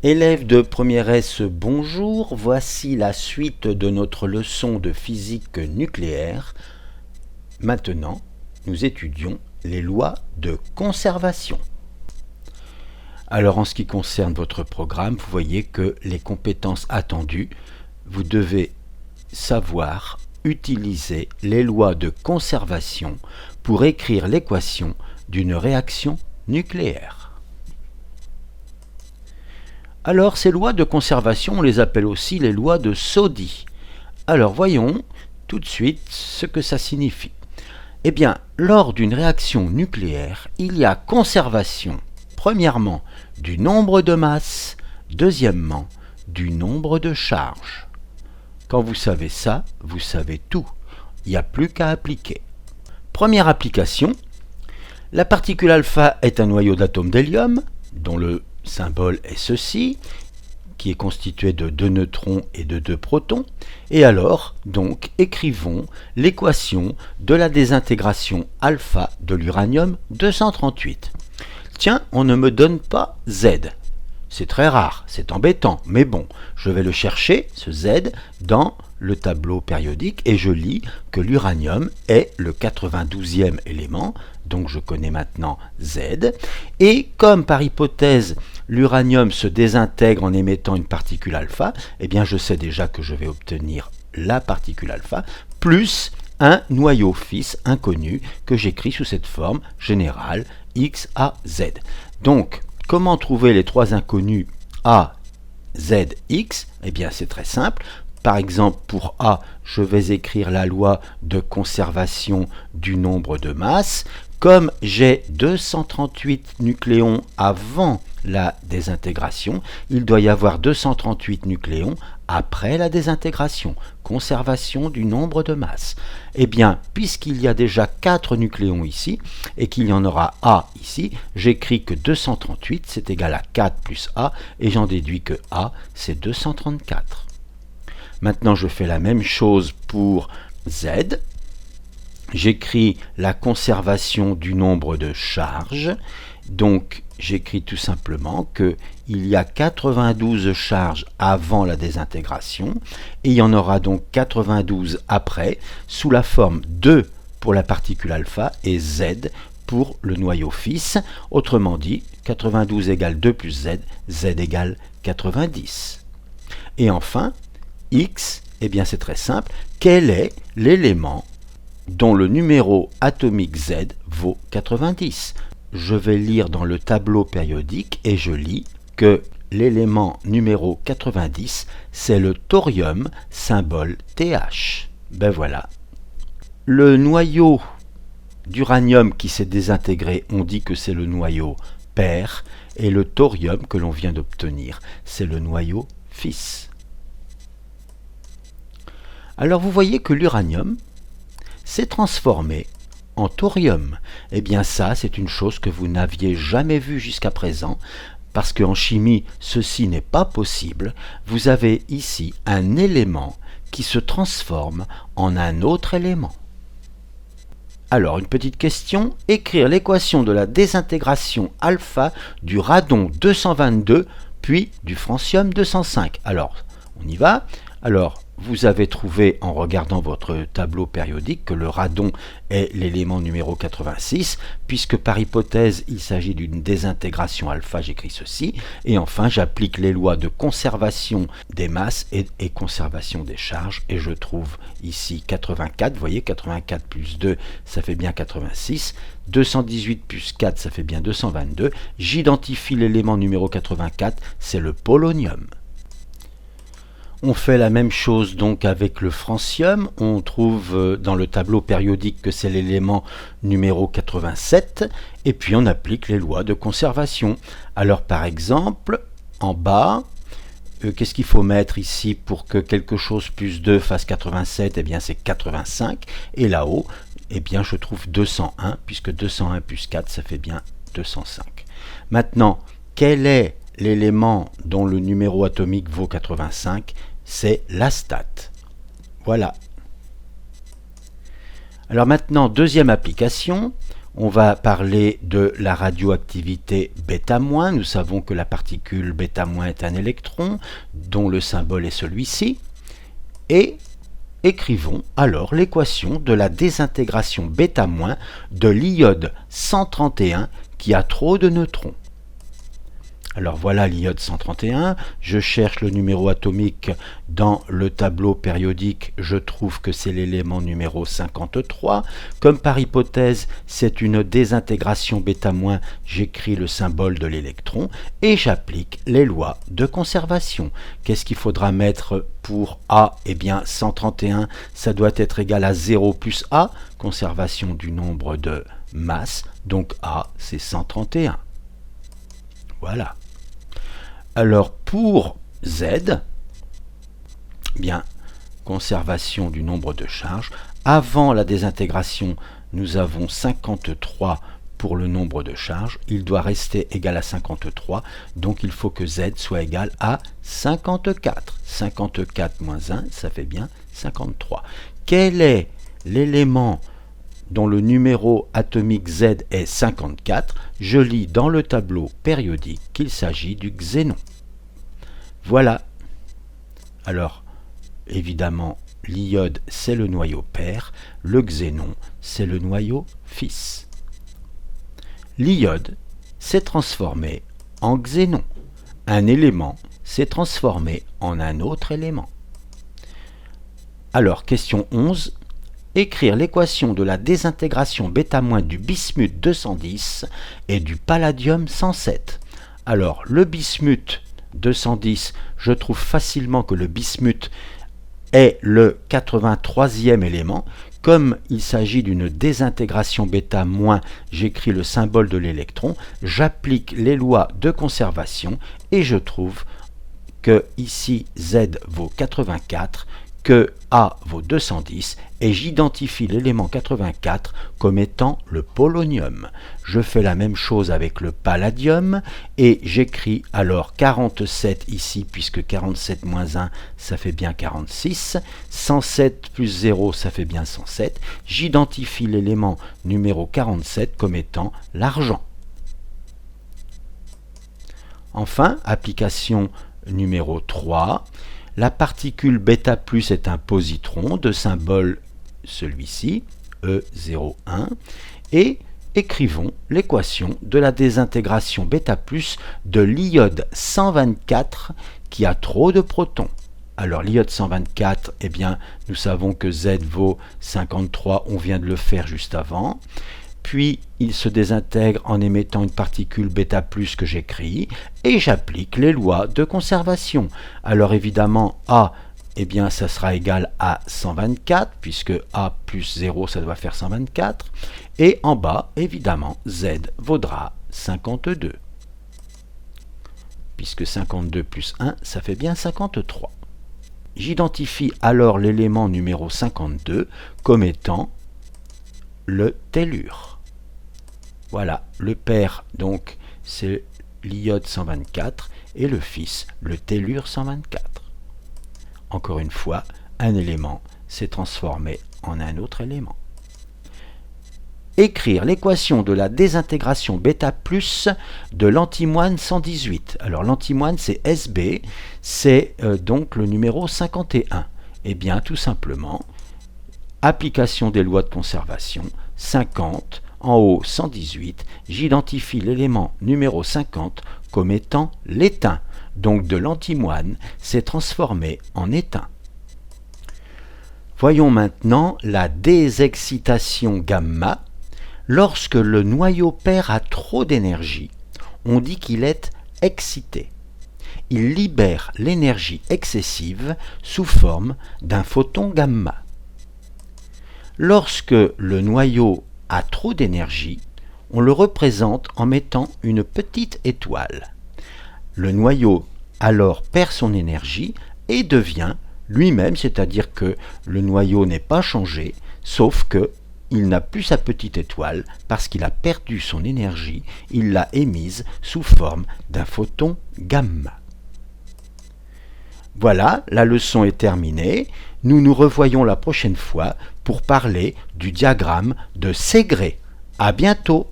Élèves de première S, bonjour, voici la suite de notre leçon de physique nucléaire. Maintenant, nous étudions les lois de conservation. Alors en ce qui concerne votre programme, vous voyez que les compétences attendues, vous devez savoir utiliser les lois de conservation pour écrire l'équation d'une réaction nucléaire. Alors ces lois de conservation, on les appelle aussi les lois de Soddy. Alors voyons tout de suite ce que ça signifie. Eh bien, lors d'une réaction nucléaire, il y a conservation, premièrement, du nombre de masses, deuxièmement, du nombre de charges. Quand vous savez ça, vous savez tout. Il n'y a plus qu'à appliquer. Première application, la particule alpha est un noyau d'atomes d'hélium, dont le symbole est ceci, qui est constitué de 2 neutrons et de 2 protons. Et alors, donc, écrivons l'équation de la désintégration alpha de l'uranium 238. Tiens, on ne me donne pas Z. C'est très rare, c'est embêtant, mais bon, je vais le chercher, ce Z, dans le tableau périodique et je lis que l'uranium est le 92e élément, donc je connais maintenant Z, et comme par hypothèse l'uranium se désintègre en émettant une particule alpha, eh bien je sais déjà que je vais obtenir la particule alpha plus un noyau fils inconnu que j'écris sous cette forme générale X, A, Z. Donc, comment trouver les trois inconnus A, Z, X? Eh bien, c'est très simple. Par exemple, pour A, je vais écrire la loi de conservation du nombre de masses. Comme j'ai 238 nucléons avant la désintégration, il doit y avoir 238 nucléons après la désintégration. Conservation du nombre de masses. Eh bien, puisqu'il y a déjà 4 nucléons ici, et qu'il y en aura A ici, j'écris que 238, c'est égal à 4 plus A, et j'en déduis que A, c'est 234. Maintenant, je fais la même chose pour Z. J'écris la conservation du nombre de charges. Donc, j'écris tout simplement qu'il y a 92 charges avant la désintégration et il y en aura donc 92 après, sous la forme 2 pour la particule alpha et Z pour le noyau fils. Autrement dit, 92 égale 2 plus Z, Z égale 90. Et enfin, X, eh bien c'est très simple, quel est l'élément dont le numéro atomique Z vaut 90? Je vais lire dans le tableau périodique et je lis que l'élément numéro 90, c'est le thorium, symbole TH. Ben voilà. Le noyau d'uranium qui s'est désintégré, on dit que c'est le noyau père, et le thorium que l'on vient d'obtenir, c'est le noyau fils. Alors vous voyez que l'uranium s'est transformé en thorium. Eh bien ça, c'est une chose que vous n'aviez jamais vue jusqu'à présent, parce qu'en chimie, ceci n'est pas possible. Vous avez ici un élément qui se transforme en un autre élément. Alors, une petite question, écrire l'équation de la désintégration alpha du radon 222, puis du francium 205. Alors, on y va. Alors, vous avez trouvé en regardant votre tableau périodique que le radon est l'élément numéro 86, puisque par hypothèse il s'agit d'une désintégration alpha, j'écris ceci, et enfin j'applique les lois de conservation des masses et conservation des charges, et je trouve ici 84, vous voyez 84 plus 2 ça fait bien 86, 218 plus 4 ça fait bien 222, j'identifie l'élément numéro 84, c'est le polonium. On fait la même chose donc avec le francium, on trouve dans le tableau périodique que c'est l'élément numéro 87, et puis on applique les lois de conservation. Alors par exemple, en bas, qu'est-ce qu'il faut mettre ici pour que quelque chose plus 2 fasse 87? Eh bien c'est 85, et là-haut, eh bien je trouve 201, puisque 201 plus 4, ça fait bien 205. Maintenant, quel est l'élément dont le numéro atomique vaut 85? C'est l'astate. Voilà. Alors maintenant, deuxième application, On va parler de la radioactivité β-. Nous savons que la particule β- est un électron, dont le symbole est celui-ci. Et écrivons alors l'équation de la désintégration β- de l'iode 131 qui a trop de neutrons. Alors voilà l'iode 131, je cherche le numéro atomique dans le tableau périodique, je trouve que c'est l'élément numéro 53. Comme par hypothèse, c'est une désintégration β-, j'écris le symbole de l'électron et j'applique les lois de conservation. Qu'est-ce qu'il faudra mettre pour A? Eh bien 131, ça doit être égal à 0 plus A, conservation du nombre de masse, donc A c'est 131. Voilà. Alors pour Z, bien, conservation du nombre de charges. Avant la désintégration, nous avons 53 pour le nombre de charges. Il doit rester égal à 53, donc il faut que Z soit égal à 54. 54 moins 1, ça fait bien 53. Quel est l'élément dont le numéro atomique Z est 54, je lis dans le tableau périodique qu'il s'agit du xénon. Voilà. Alors, évidemment, l'iode, c'est le noyau père, le xénon, c'est le noyau fils. L'iode s'est transformé en xénon. Un élément s'est transformé en un autre élément. Alors, question 11. Écrire l'équation de la désintégration β- du bismuth 210 et du palladium 107. Alors, le bismuth 210, je trouve facilement que le bismuth est le 83e élément. Comme il s'agit d'une désintégration β-, j'écris le symbole de l'électron, j'applique les lois de conservation et je trouve que ici Z vaut 84, que A vaut 210 et j'identifie l'élément 84 comme étant le polonium. Je fais la même chose avec le palladium et j'écris alors 47 ici puisque 47 moins 1 ça fait bien 46, 107 plus 0 ça fait bien 107. J'identifie l'élément numéro 47 comme étant l'argent. Enfin, application numéro 3. La particule β+ est un positron de symbole celui-ci, E01, et écrivons l'équation de la désintégration β+ de l'iode 124 qui a trop de protons. Alors l'iode 124, eh bien, nous savons que Z vaut 53, on vient de le faire juste avant. Puis il se désintègre en émettant une particule β+ que j'écris et j'applique les lois de conservation. Alors évidemment A, eh bien ça sera égal à 124 puisque A plus 0 ça doit faire 124 et en bas évidemment Z vaudra 52 puisque 52 plus 1 ça fait bien 53. J'identifie alors l'élément numéro 52 comme étant le tellure. Voilà, le père, donc, c'est l'iode 124 et le fils, le tellure 124. Encore une fois, un élément s'est transformé en un autre élément. Écrire l'équation de la désintégration β+ de l'antimoine 118. Alors l'antimoine c'est Sb, c'est donc le numéro 51. Eh bien tout simplement, application des lois de conservation, 50, en haut 118, j'identifie l'élément numéro 50 comme étant l'étain. Donc de l'antimoine s'est transformé en étain. Voyons maintenant la désexcitation gamma. Lorsque le noyau père a trop d'énergie, on dit qu'il est excité. Il libère l'énergie excessive sous forme d'un photon gamma. Lorsque le noyau a trop d'énergie, on le représente en mettant une petite étoile. Le noyau alors perd son énergie et devient lui-même, c'est-à-dire que le noyau n'est pas changé, sauf que il n'a plus sa petite étoile parce qu'il a perdu son énergie, il l'a émise sous forme d'un photon gamma. Voilà, la leçon est terminée. Nous nous revoyons la prochaine fois pour parler du diagramme de Segrè. À bientôt!